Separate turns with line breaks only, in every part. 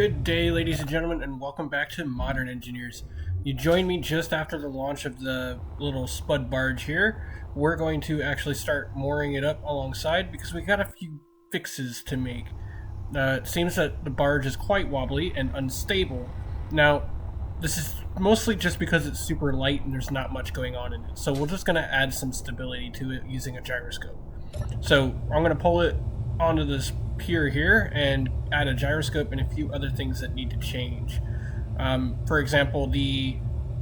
Good day, ladies and gentlemen, and welcome back to Modern Engineers. You joined me just after the launch of the little spud barge here. We're going to actually start mooring it up alongside because we got a few fixes to make. It seems that the barge is quite wobbly and unstable. Now, this is mostly just because it's super light and there's not much going on in it. So we're just going to add some stability to it using a gyroscope. So I'm going to pull it onto this pier here and add a gyroscope and a few other things that need to change. For example, the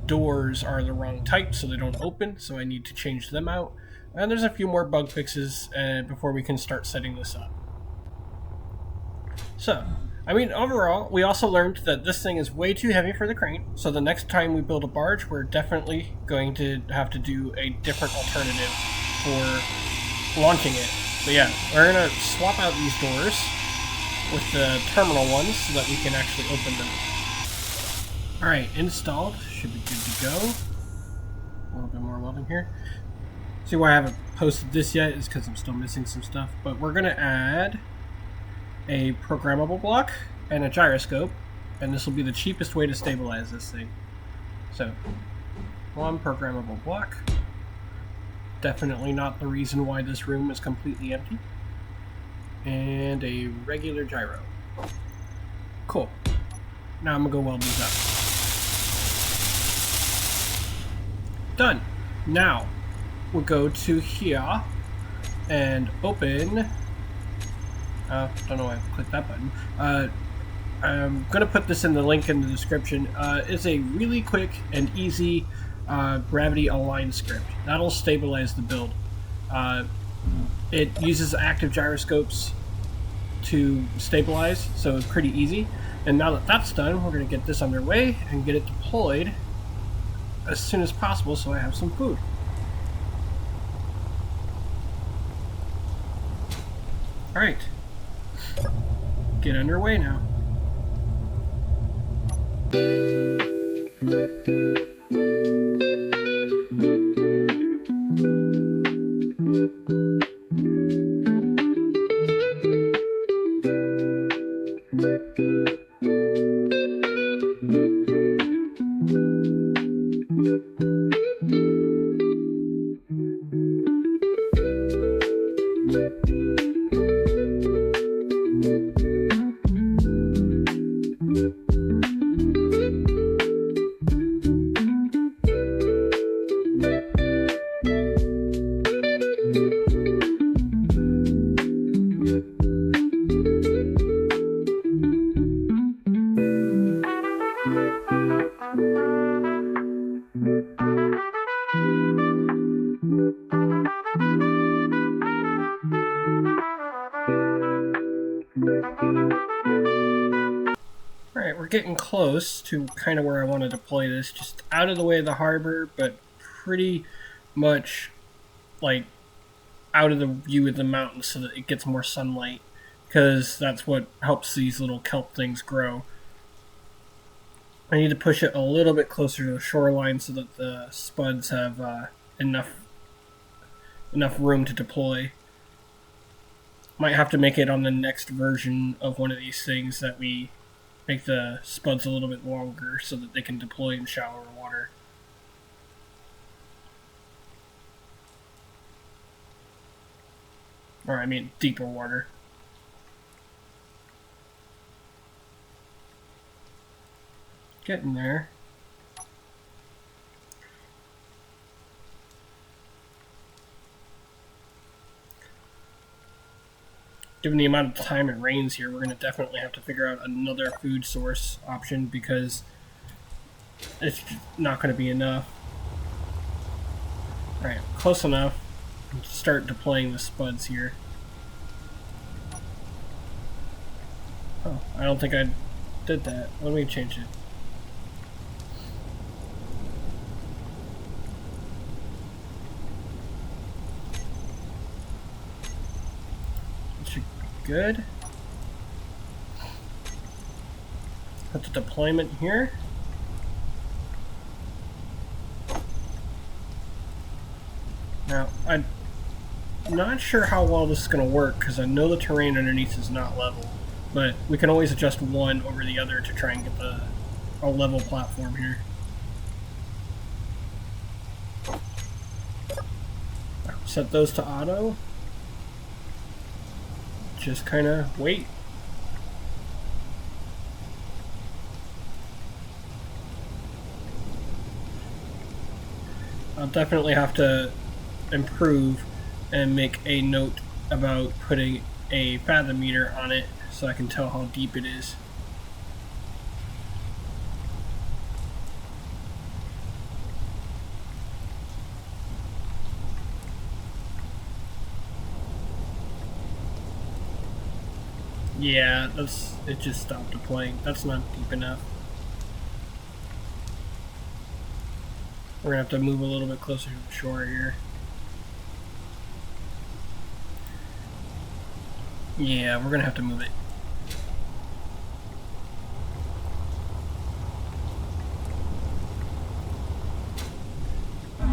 doors are the wrong type, so they don't open, so I need to change them out. And there's a few more bug fixes before we can start setting this up. So, overall, we also learned that this thing is way too heavy for the crane, so the next time we build a barge, we're definitely going to have to do a different alternative for launching it. But yeah, we're going to swap out these doors with the terminal ones so that we can actually open them. Alright, installed. Should be good to go. A little bit more welding here. See why I haven't posted this yet is because I'm still missing some stuff. But we're going to add a programmable block and a gyroscope. And this will be the cheapest way to stabilize this thing. So, one programmable block. Definitely not the reason why this room is completely empty. And a regular gyro. Cool. Now I'm gonna go weld these up. Done. Now we'll go to here and open. Don't know why I clicked that button. I'm gonna put this in the link in the description. It's a really quick and easy gravity align script. That'll stabilize the build. It uses active gyroscopes to stabilize, so it's pretty easy. And now that that's done, we're going to get this underway and get it deployed as soon as possible so I have some food. Alright. Get underway now. Alright, we're getting close to kind of where I want to deploy this, just out of the way of the harbor, but pretty much like out of the view of the mountains so that it gets more sunlight, because that's what helps these little kelp things grow. I need to push it a little bit closer to the shoreline so that the spuds have enough room to deploy. Might have to make it on the next version of one of these things that we make the spuds a little bit longer so that they can deploy in shallower water. Or I mean deeper water. Getting there. Given the amount of time it rains here, we're going to definitely have to figure out another food source option because it's not going to be enough. Alright, close enough. Let's start deploying the spuds here. Oh, I don't think I did that. Let me change it. Good. Put the deployment here. Now, I'm not sure how well this is going to work because I know the terrain underneath is not level. But we can always adjust one over the other to try and get a level platform here. Set those to auto. Just kind of wait. I'll definitely have to improve and make a note about putting a fathom meter on it so I can tell how deep it is. Yeah, it just stopped deploying. That's not deep enough. We're gonna have to move a little bit closer to the shore here. Yeah, we're gonna have to move it.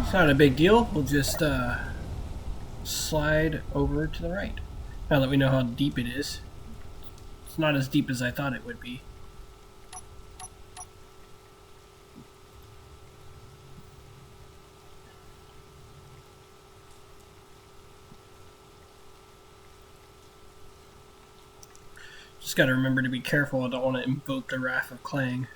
It's not a big deal. We'll just slide over to the right. Now that we know how deep it is. It's not as deep as I thought it would be. Just gotta remember to be careful. I don't want to invoke the Wrath of Clang.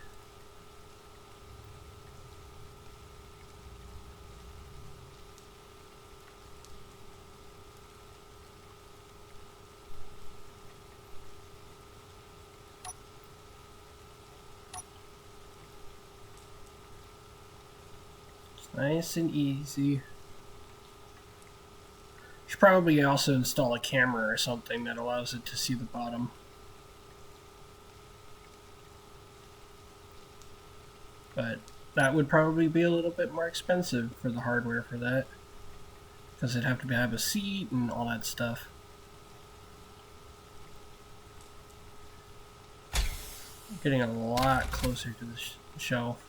Nice and easy. Should probably also install a camera or something that allows it to see the bottom. But that would probably be a little bit more expensive for the hardware for that. Because it'd have to have a seat and all that stuff. Getting a lot closer to the shelf.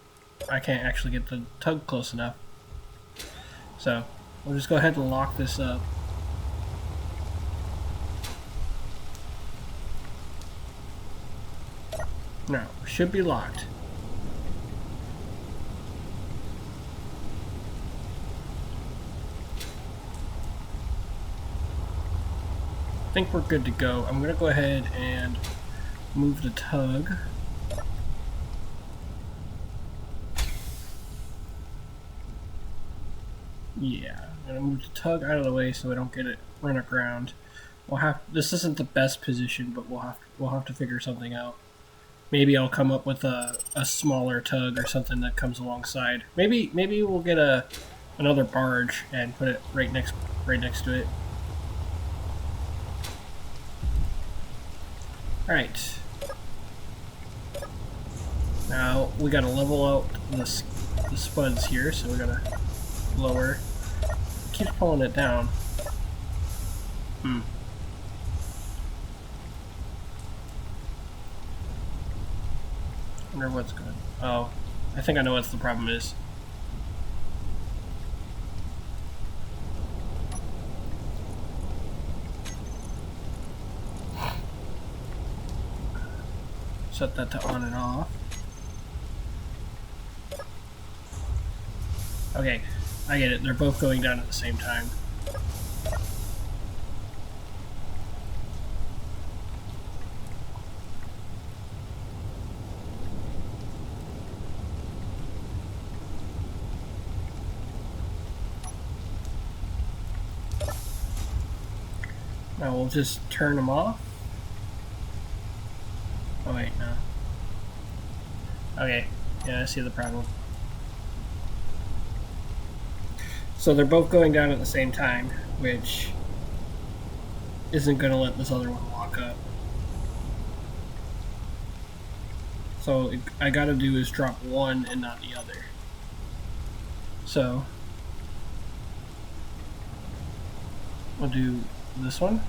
I can't actually get the tug close enough. So, we'll just go ahead and lock this up. Now, should be locked. I think we're good to go. I'm going to go ahead and move the tug. Yeah, I'm gonna move the tug out of the way so we don't get it run aground. This isn't the best position, but we'll have to figure something out. Maybe I'll come up with a smaller tug or something that comes alongside. Maybe we'll get another barge and put it right next to it. All right. Now we gotta level out the spuds here, so we gotta lower. Keeps pulling it down. Wonder what's good. Oh, I think I know what the problem is. Set that to on and off. Okay, I get it. They're both going down at the same time. Now we'll just turn them off. Oh wait, no. Okay, yeah, I see the problem. So they're both going down at the same time, which isn't going to let this other one lock up. So I got to do is drop one and not the other. So we'll do this one.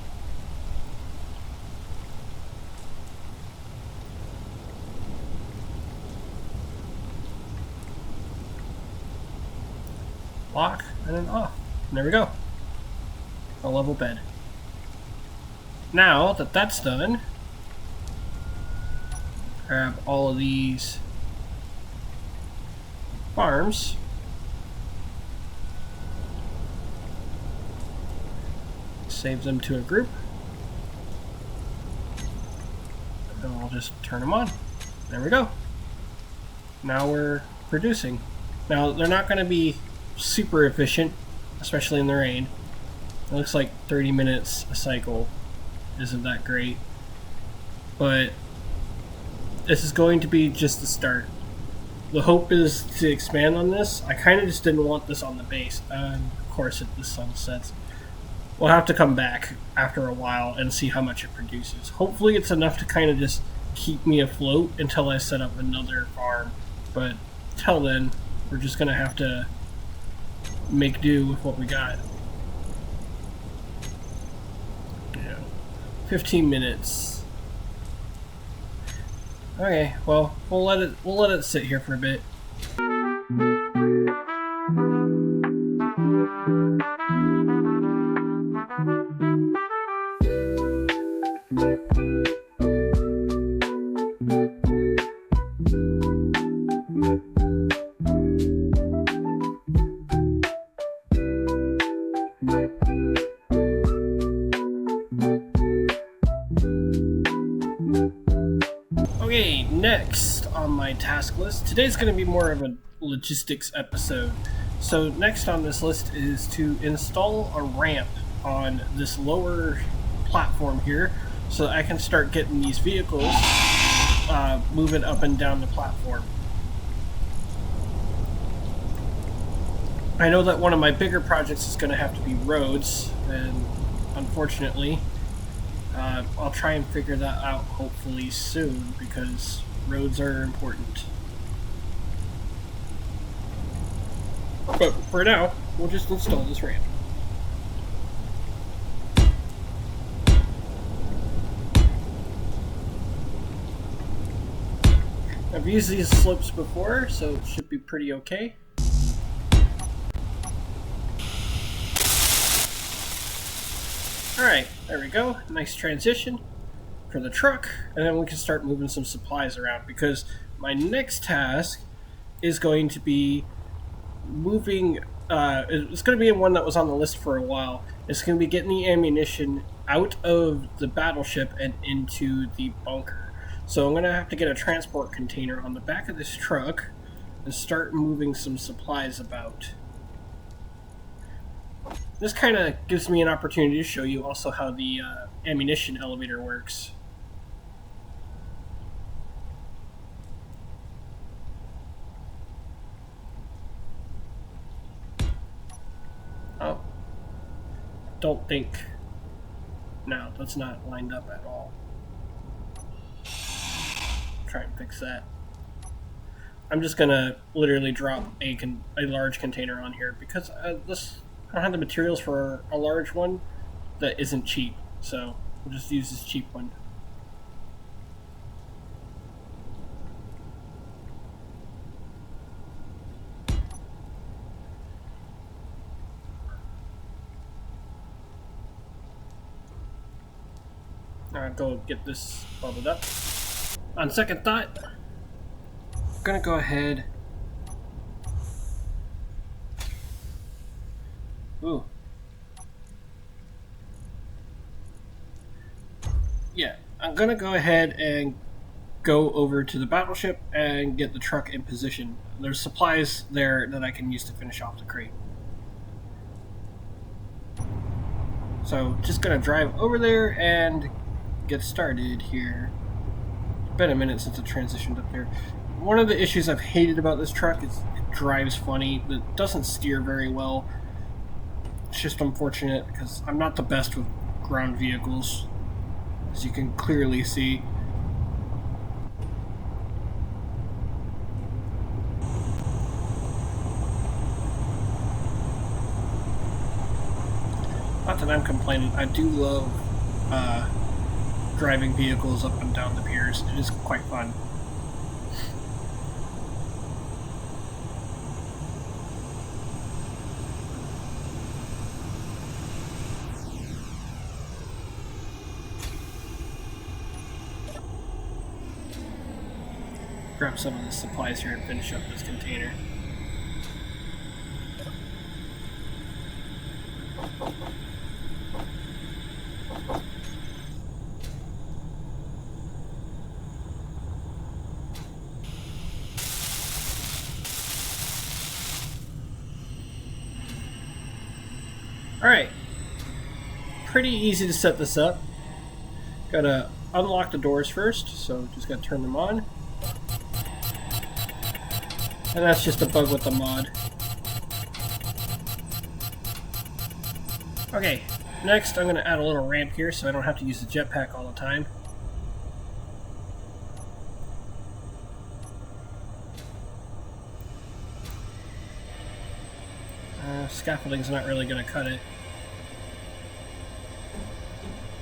Lock, and then off. And there we go. A level bed. Now that that's done, grab all of these farms. Save them to a group. And we'll just turn them on. There we go. Now we're producing. Now they're not going to be super efficient, especially in the rain. It looks like 30 minutes a cycle isn't that great. But this is going to be just the start. The hope is to expand on this. I kind of just didn't want this on the base. Of course, the sun sets. We'll have to come back after a while and see how much it produces. Hopefully it's enough to kind of just keep me afloat until I set up another farm. But till then, we're just going to have to make do with what we got. Yeah. 15 minutes. Okay, well, we'll let it sit here for a bit. Okay, next on my task list, today's going to be more of a logistics episode. So next on this list is to install a ramp on this lower platform here so that I can start getting these vehicles moving up and down the platform. I know that one of my bigger projects is going to have to be roads, and unfortunately I'll try and figure that out hopefully soon, because roads are important. But for now, we'll just install this ramp. I've used these slopes before, so it should be pretty okay. Alright, there we go. Nice transition for the truck, and then we can start moving some supplies around, because my next task is going to be moving, it's going to be one that was on the list for a while. It's going to be getting the ammunition out of the battleship and into the bunker. So I'm going to have to get a transport container on the back of this truck and start moving some supplies about. This kind of gives me an opportunity to show you also how the ammunition elevator works. Oh. Don't think. No, that's not lined up at all. Try and fix that. I'm just gonna literally drop a large container on here because I don't have the materials for a large one that isn't cheap, so we'll just use this cheap one. I'll go get this bubbled up. On second thought, I'm gonna go ahead. Ooh. Yeah, I'm gonna go ahead and go over to the battleship and get the truck in position. There's supplies there that I can use to finish off the crate. So, just gonna drive over there and get started here. It's been a minute since I transitioned up there. One of the issues I've hated about this truck is it drives funny. It doesn't steer very well. It's just unfortunate because I'm not the best with ground vehicles, as you can clearly see. Not that I'm complaining. I do love driving vehicles up and down the piers. It is quite fun. grab some of the supplies here and finish up this container. Alright, pretty easy to set this up. Gotta unlock the doors first, so just gotta turn them on. And that's just a bug with the mod. Okay, next I'm gonna add a little ramp here so I don't have to use the jetpack all the time. Scaffolding's not really gonna cut it.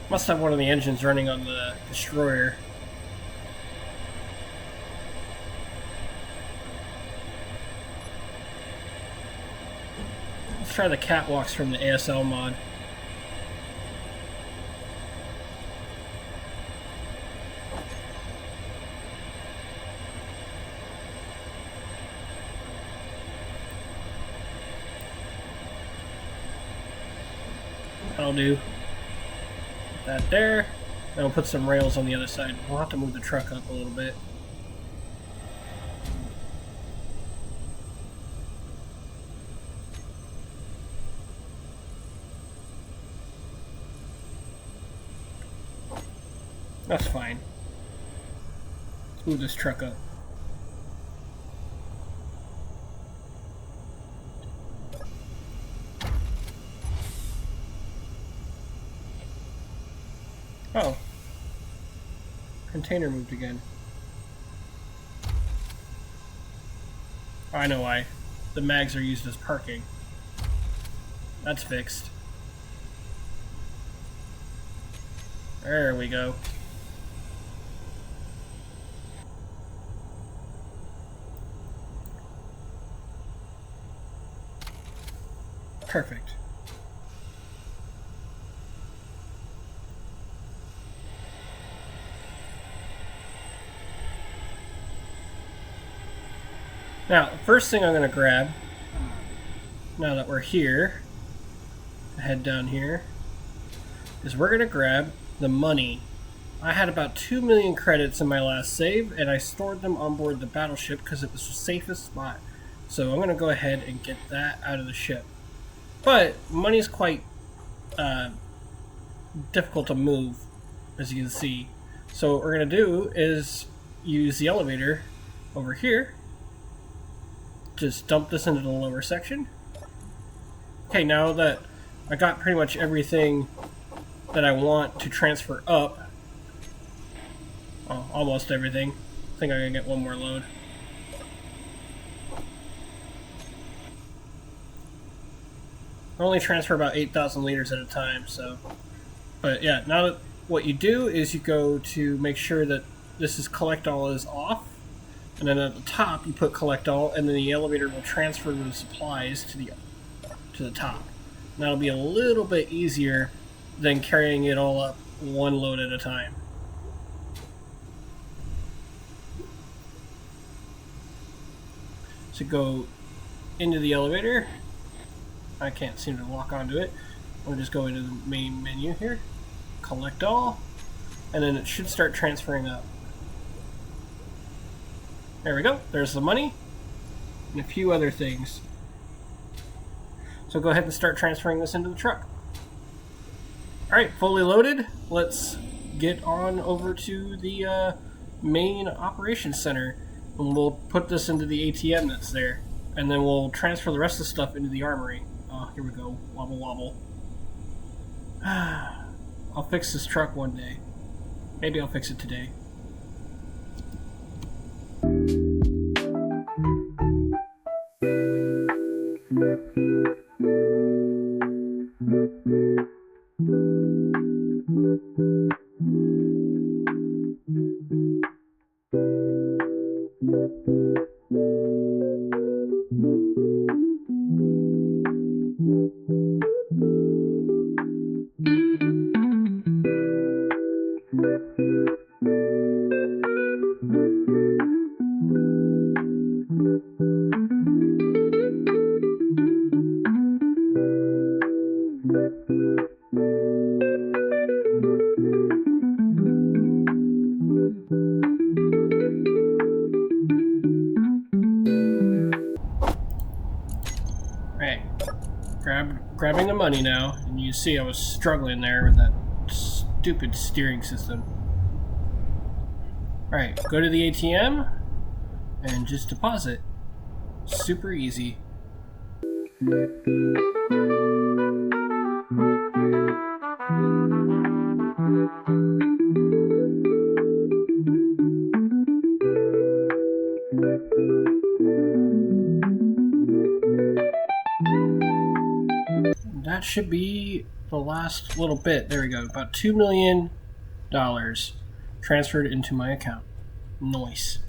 Must have one of the engines running on the destroyer. Let's try the catwalks from the ASL mod. That'll do. That there. Then we'll put some rails on the other side. We'll have to move the truck up a little bit. That's fine. Let's move this truck up. Oh. Container moved again. Oh, I know why. The mags are used as parking. That's fixed. There we go. Perfect. Now, the first thing I'm going to grab, now that we're here, head down here, is we're going to grab the money. I had about 2 million credits in my last save, and I stored them on board the battleship because it was the safest spot. So I'm going to go ahead and get that out of the ship. But money's quite difficult to move, as you can see. So what we're going to do is use the elevator over here. Just dump this into the lower section. Okay, now that I got pretty much everything that I want to transfer up, well, almost everything. I think I can get one more load. I only transfer about 8,000 liters at a time, so. But yeah, now that what you do is you go to make sure that this is collect all is off. And then at the top, you put collect all, and then the elevator will transfer the supplies to the top. And that'll be a little bit easier than carrying it all up one load at a time. So go into the elevator. I can't seem to lock onto it. We'll just go into the main menu here, collect all, and then it should start transferring up. There we go, there's the money, and a few other things. So go ahead and start transferring this into the truck. Alright, fully loaded. Let's get on over to the main operations center, and we'll put this into the ATM that's there, and then we'll transfer the rest of the stuff into the armory. Oh, here we go, wobble wobble. I'll fix this truck one day. Maybe I'll fix it today. Grabbing the money now, and you see I was struggling there with that stupid steering system. Alright, go to the ATM and just deposit. Super easy. That should be the last little bit. There we go. About $2 million transferred into my account. Nice.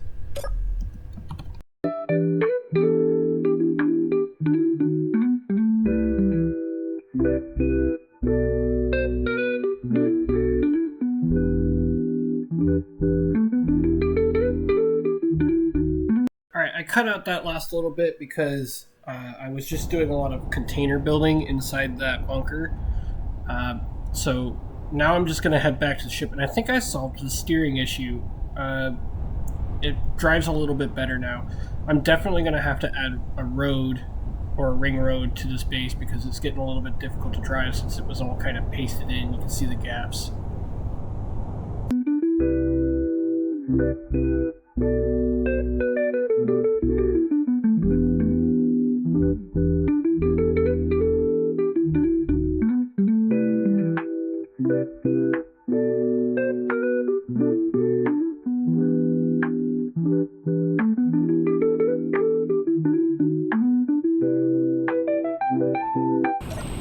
Alright, I cut out that last little bit because I was just doing a lot of container building inside that bunker. So now I'm just going to head back to the ship, and I think I solved the steering issue. It drives a little bit better now. I'm definitely going to have to add a road or a ring road to this base because it's getting a little bit difficult to drive since it was all kind of pasted in. You can see the gaps.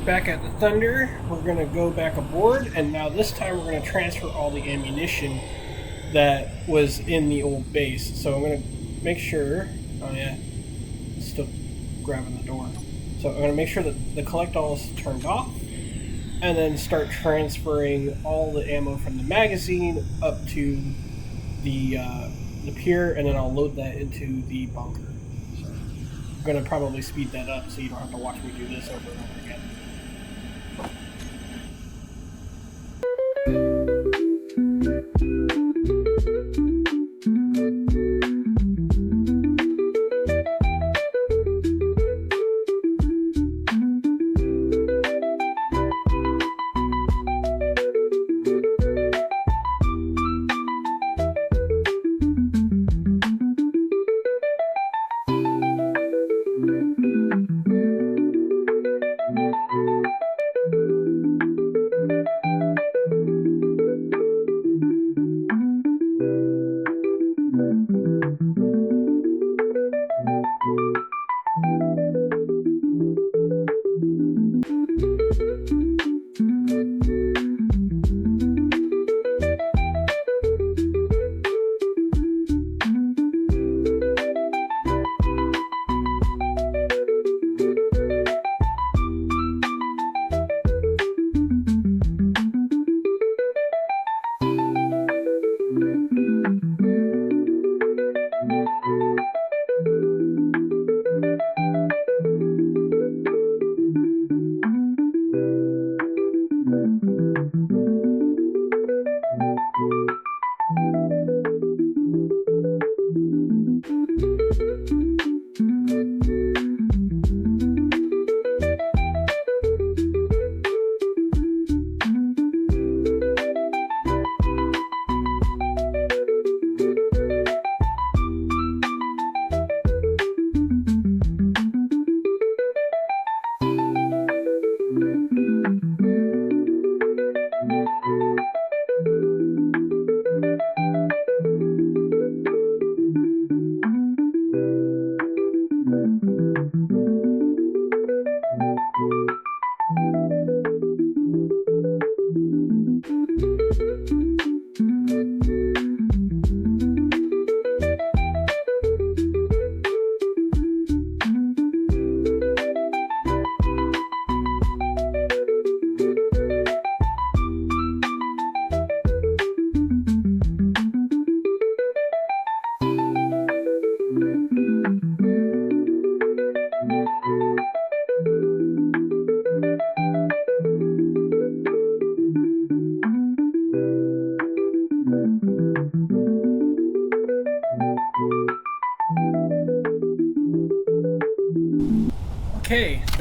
Back at the Thunder, we're going to go back aboard, and now this time we're going to transfer all the ammunition that was in the old base. So I'm going to make sure, oh yeah, it's still grabbing the door. So I'm going to make sure that the collect all is turned off, and then start transferring all the ammo from the magazine up to the pier, and then I'll load that into the bunker. So I'm going to probably speed that up so you don't have to watch me do this over and over again.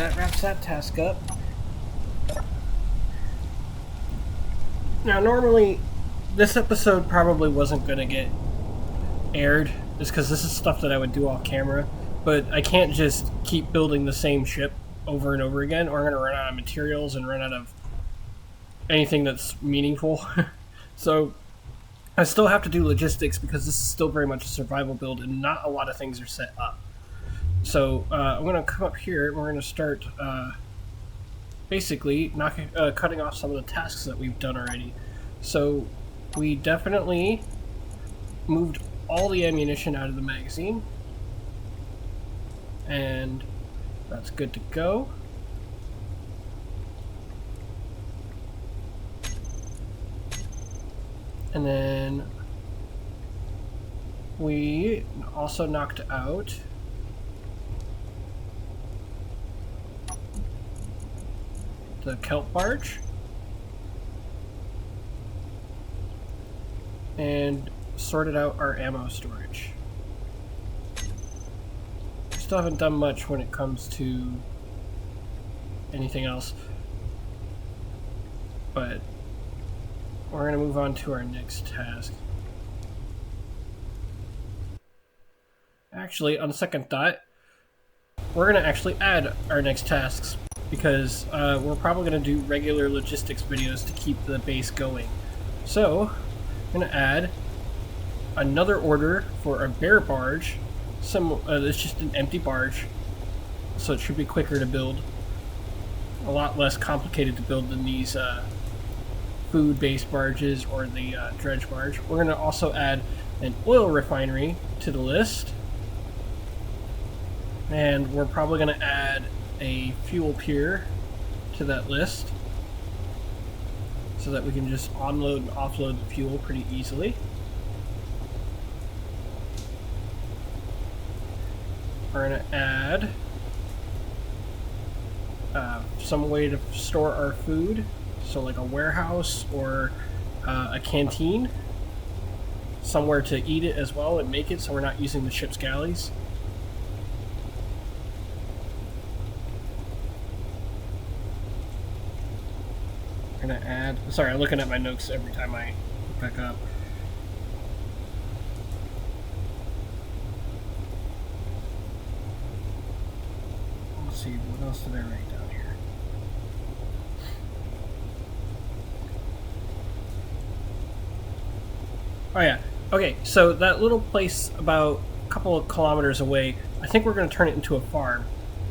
that wraps that task up. Now, normally, this episode probably wasn't going to get aired, just because this is stuff that I would do off camera, but I can't just keep building the same ship over and over again, or I'm going to run out of materials and run out of anything that's meaningful. So I still have to do logistics because this is still very much a survival build and not a lot of things are set up. So I'm going to come up here and we're going to start basically cutting off some of the tasks that we've done already. So we definitely moved all the ammunition out of the magazine, and that's good to go. And then we also knocked out the kelp barge and sorted out our ammo storage. Still haven't done much when it comes to anything else, but we're going to move on to our next task. Actually, on second thought, we're going to actually add our next tasks because we're probably going to do regular logistics videos to keep the base going. So, I'm going to add another order for a bare barge. It's just an empty barge, so it should be quicker to build. A lot less complicated to build than these food-based barges or the dredge barge. We're going to also add an oil refinery to the list, and we're probably going to add a fuel pier to that list so that we can just unload and offload the fuel pretty easily. We're going to add some way to store our food. So like a warehouse or a canteen, somewhere to eat it as well and make it so we're not using the ship's galleys. I'm gonna add, sorry, I'm looking at my notes every time I pick back up. Let's see, what else did I write down here? Oh yeah, okay, so that little place about a couple of kilometers away, I think we're going to turn it into a farm.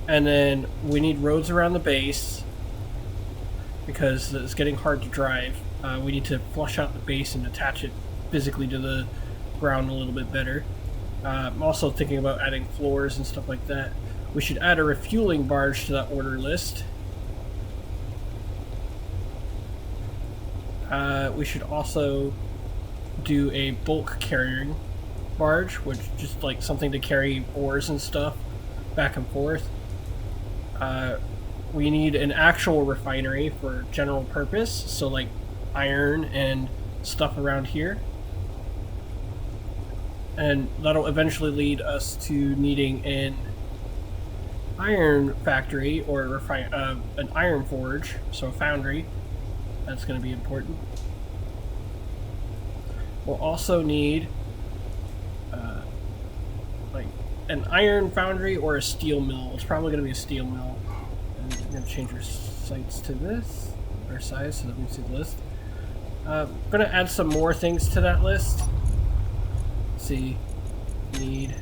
And then we need roads around the base because it's getting hard to drive. We need to flush out the base and attach it physically to the ground a little bit better. I'm also thinking about adding floors and stuff like that. We should add a refueling barge to that order list. We should also do a bulk carrying barge, which just like something to carry ores and stuff back and forth. We need an actual refinery for general purpose, so like iron and stuff around here. And that'll eventually lead us to needing an iron factory or an iron forge, so a foundry. That's going to be important. We'll also need like an iron foundry or a steel mill. It's probably going to be a steel mill. And I'm going to change our sites to this, our size, so that we can see the list. I'm going to add some more things to that list. Let's see, need,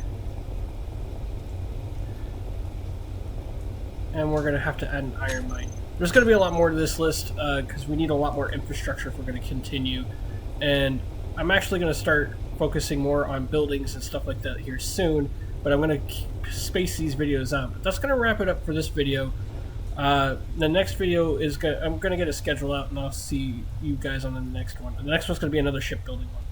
and we're going to have to add an iron mine. There's going to be a lot more to this list because we need a lot more infrastructure if we're going to continue. And I'm actually going to start focusing more on buildings and stuff like that here soon, but I'm going to space these videos out. But that's going to wrap it up for this video. The next video is I'm going to get a schedule out, and I'll see you guys on the next one. The next one's going to be another shipbuilding one.